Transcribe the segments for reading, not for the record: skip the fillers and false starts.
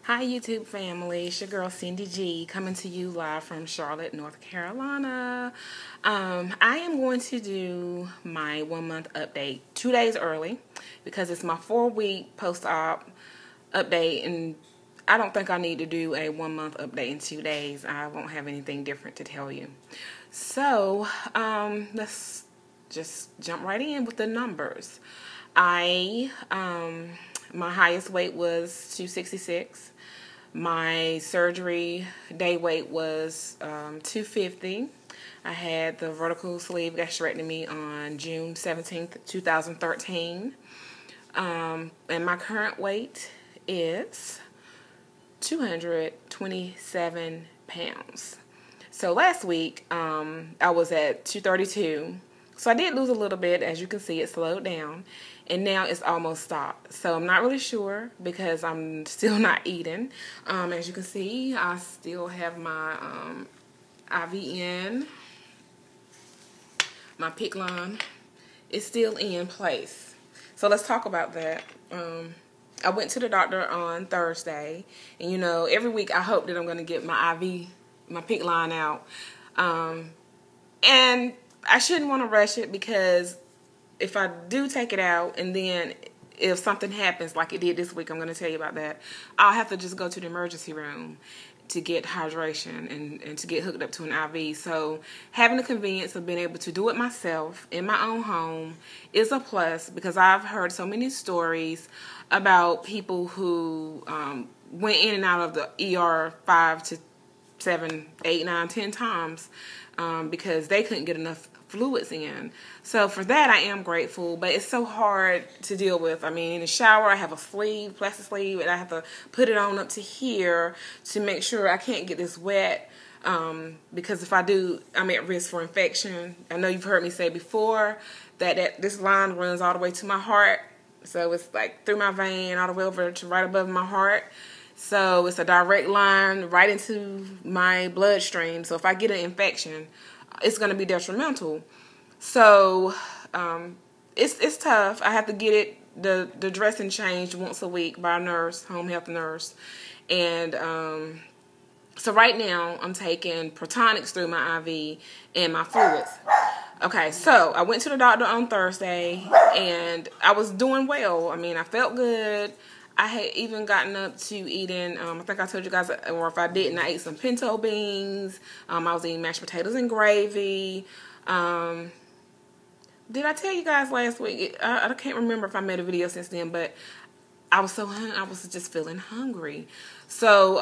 Hi YouTube family, it's your girl Cindy G coming to you live from Charlotte, North Carolina. I am going to do my 1 month update 2 days early because it's my 4-week post-op update, and I don't think I need to do a 1 month update in 2 days. I won't have anything different to tell you. So let's just jump right in with the numbers. My highest weight was 266. My surgery day weight was 250. I had the vertical sleeve gastrectomy on June 17th, 2013. And my current weight is 227 pounds. So last week, I was at 232. So I did lose a little bit. As you can see, it slowed down. And now it's almost stopped. So I'm not really sure because I'm still not eating. As you can see, I still have my IV in. My PICC line is still in place. So let's talk about that. I went to the doctor on Thursday. And you know, every week I hope that I'm going to get my IV, my PICC line out. And I shouldn't want to rush it because if I do take it out and then if something happens like it did this week, I'm going to tell you about that, I'll have to just go to the emergency room to get hydration and to get hooked up to an IV. So having the convenience of being able to do it myself in my own home is a plus because I've heard so many stories about people who went in and out of the ER 5 to 7, 8, 9, 10 times because they couldn't get enough fluids in. So for that I am grateful, but it's so hard to deal with. I mean, in the shower I have a sleeve, plastic sleeve, and I have to put it on up to here to make sure I can't get this wet because if I do, I'm at risk for infection. I know you've heard me say before that this line runs all the way to my heart, so it's like through my vein all the way over to right above my heart. So it's a direct line right into my bloodstream. So if I get an infection, it's going to be detrimental. So it's tough. I have to get it the dressing changed once a week by a nurse, home health nurse. And so right now I'm taking Protonics through my IV and my fluids. Okay, so I went to the doctor on Thursday and I was doing well. I mean, I felt good. I had even gotten up to eating, I think I told you guys, or if I didn't, I ate some pinto beans. I was eating mashed potatoes and gravy. Did I tell you guys last week? I can't remember if I made a video since then, but I was so hungry. I was just feeling hungry. So,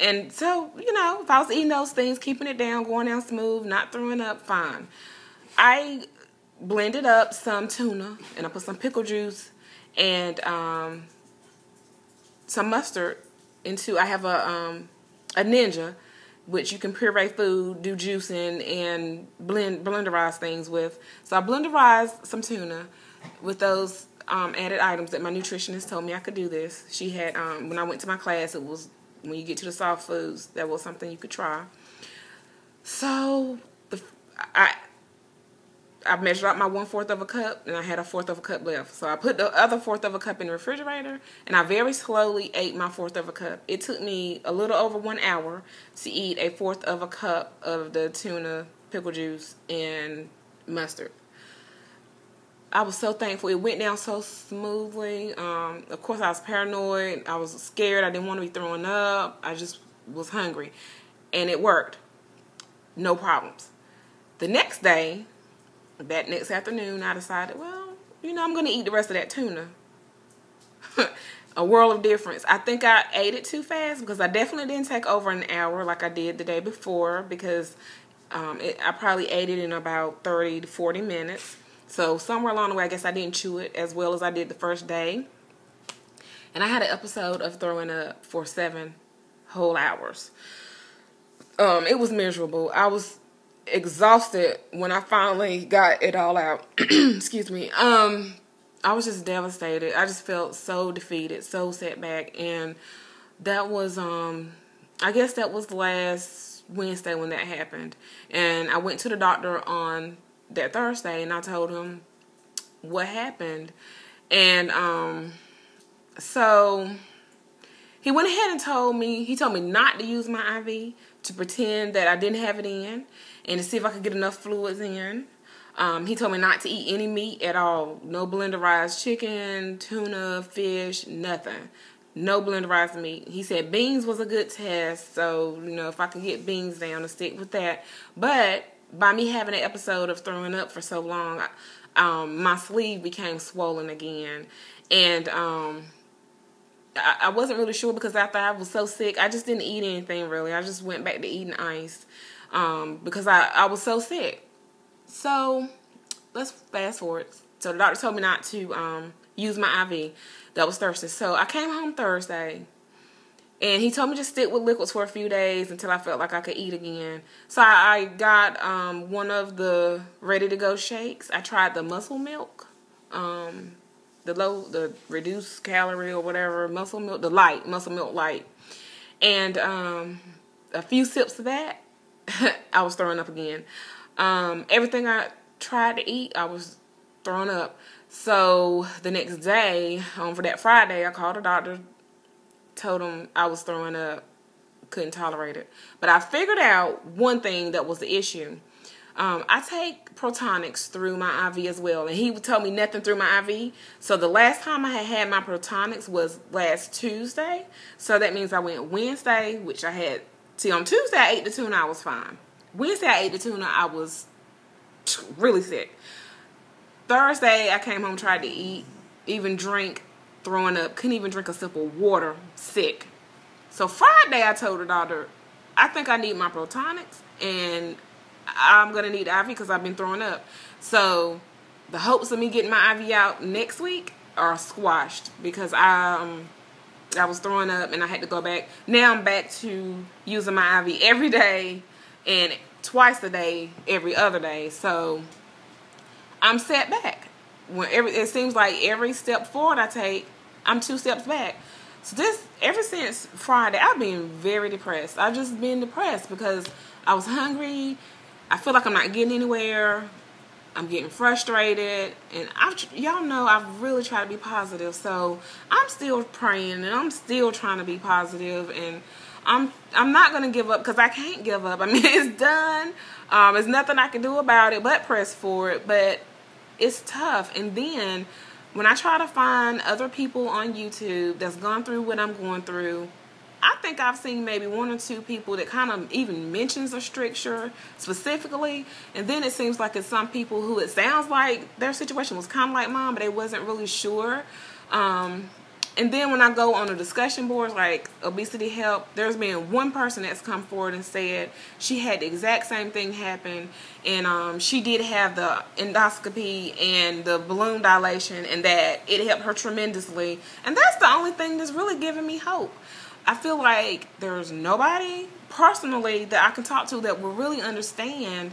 and so, you know, if I was eating those things, keeping it down, going down smooth, not throwing up, fine. I blended up some tuna, and I put some pickle juice and some mustard into. I have a Ninja, which you can puree food, do juicing, and blenderize things with. So I blenderized some tuna with those added items that my nutritionist told me I could do this. She had, when I went to my class, it was when you get to the soft foods, that was something you could try. So I measured out my 1/4 of a cup, and I had a 1/4 of a cup left. So I put the other 1/4 of a cup in the refrigerator, and I very slowly ate my 1/4 of a cup. It took me a little over 1 hour to eat a 1/4 of a cup of the tuna, pickle juice, and mustard. I was so thankful. It went down so smoothly. Of course, I was paranoid. I was scared. I didn't want to be throwing up. I just was hungry. And it worked. No problems. The next day, that next afternoon, I decided, well, you know, I'm going to eat the rest of that tuna. A world of difference. I think I ate it too fast because I definitely didn't take over an hour like I did the day before because I probably ate it in about 30 to 40 minutes. So somewhere along the way, I guess I didn't chew it as well as I did the first day. And I had an episode of throwing up for 7 whole hours. It was miserable. I was exhausted when I finally got it all out. Excuse me. I was just devastated. I just felt so defeated, so set back, and that was I guess that was last Wednesday when that happened. And I went to the doctor on that Thursday and I told him what happened. And so he went ahead and told me not to use my IV, to pretend that I didn't have it in, and to see if I could get enough fluids in. He told me not to eat any meat at all. No blenderized chicken, tuna, fish, nothing. No blenderized meat. He said beans was a good test, so, you know, if I could get beans down, to stick with that. But by me having an episode of throwing up for so long, my sleeve became swollen again. And I wasn't really sure, because after I was so sick, I just didn't eat anything really. I just went back to eating ice because I was so sick. So let's fast forward. So the doctor told me not to use my IV. That was Thursday. So I came home Thursday, and he told me to stick with liquids for a few days until I felt like I could eat again. So I got one of the ready-to-go shakes. I tried the muscle milk, the reduced calorie or whatever, muscle milk light. And a few sips of that, I was throwing up again. Everything I tried to eat, I was throwing up. So the next day, for that Friday, I called the doctor, told him I was throwing up, couldn't tolerate it. But I figured out one thing that was the issue. I take Protonics through my IV as well, and he would tell me nothing through my IV. So the last time I had my Protonics was last Tuesday. So that means I went Wednesday, which I had. See, on Tuesday I ate the tuna, I was fine. Wednesday I ate the tuna, I was really sick. Thursday I came home, tried to eat, even drink, throwing up, couldn't even drink a sip of water, sick. So Friday I told the doctor, I think I need my Protonics, and I'm going to need the IV because I've been throwing up. So the hopes of me getting my IV out next week are squashed, because I was throwing up and I had to go back. Now I'm back to using my IV every day and twice a day, every other day. So I'm set back. It seems like every step forward I take, I'm 2 steps back. So ever since Friday, I've been very depressed. I've just been depressed because I was hungry. I feel like I'm not getting anywhere. I'm getting frustrated. And y'all know I've really tried to be positive. So I'm still praying and I'm still trying to be positive. And I'm not going to give up, because I can't give up. I mean, it's done. There's nothing I can do about it but press forward. But it's tough. And then when I try to find other people on YouTube that's gone through what I'm going through, I think I've seen maybe 1 or 2 people that kind of even mentions a stricture specifically. And then it seems like it's some people who it sounds like their situation was kind of like mine, but they wasn't really sure. And then when I go on the discussion boards like Obesity Help, there's been one person that's come forward and said she had the exact same thing happen, and she did have the endoscopy and the balloon dilation, and that it helped her tremendously. And that's the only thing that's really giving me hope. I feel like there's nobody personally that I can talk to that will really understand.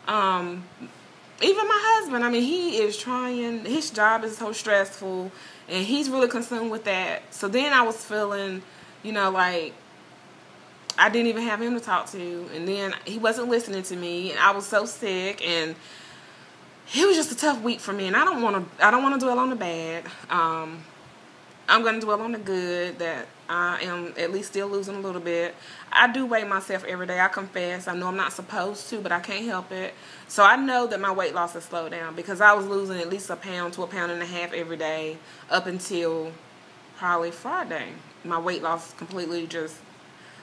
Even my husband, I mean, he is trying. His job is so stressful, and he's really consumed with that. So then I was feeling, you know, like I didn't even have him to talk to. And then he wasn't listening to me, and I was so sick, and it was just a tough week for me. And I don't want to dwell on the bad. I'm going to dwell on the good, that I am at least still losing a little bit. I do weigh myself every day. I confess. I know I'm not supposed to, but I can't help it. So I know that my weight loss has slowed down, because I was losing at least 1 pound to 1.5 pounds every day up until probably Friday. My weight loss completely just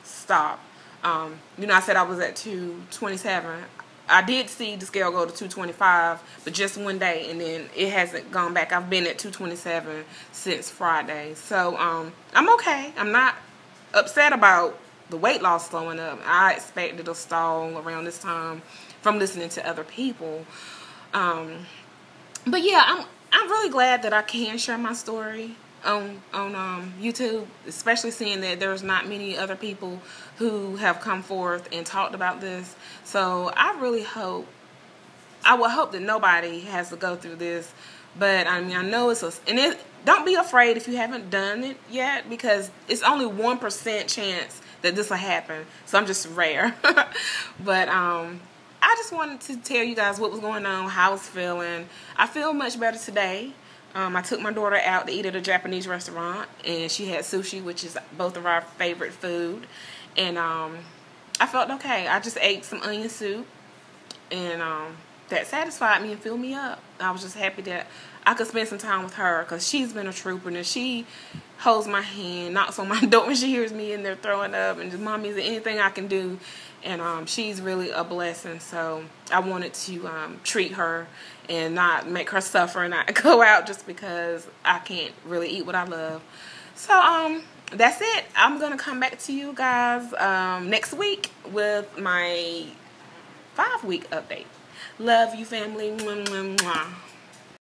stopped. You know, I said I was at 227. I did see the scale go to 225, but just one day, and then it hasn't gone back. I've been at 227 since Friday. So I'm okay. I'm not upset about the weight loss slowing up. I expect it'll stall around this time from listening to other people. But yeah, I'm really glad that I can share my story on YouTube, especially seeing that there's not many other people who have come forth and talked about this. So I would hope that nobody has to go through this. But I mean, I know don't be afraid if you haven't done it yet, because it's only 1% chance that this will happen. So I'm just rare. But I just wanted to tell you guys what was going on, how I was feeling. I feel much better today. I took my daughter out to eat at a Japanese restaurant, and she had sushi, which is both of our favorite food. And I felt okay. I just ate some onion soup, and that satisfied me and filled me up. I was just happy that I could spend some time with her, because she's been a trooper, and she holds my hand, knocks on my door when she hears me in there throwing up, and just, Mommy, is there anything I can do? And she's really a blessing. So I wanted to treat her and not make her suffer and not go out just because I can't really eat what I love. So that's it. I'm gonna come back to you guys next week with my 5-week update. Love you, family. Mwah, mwah, mwah.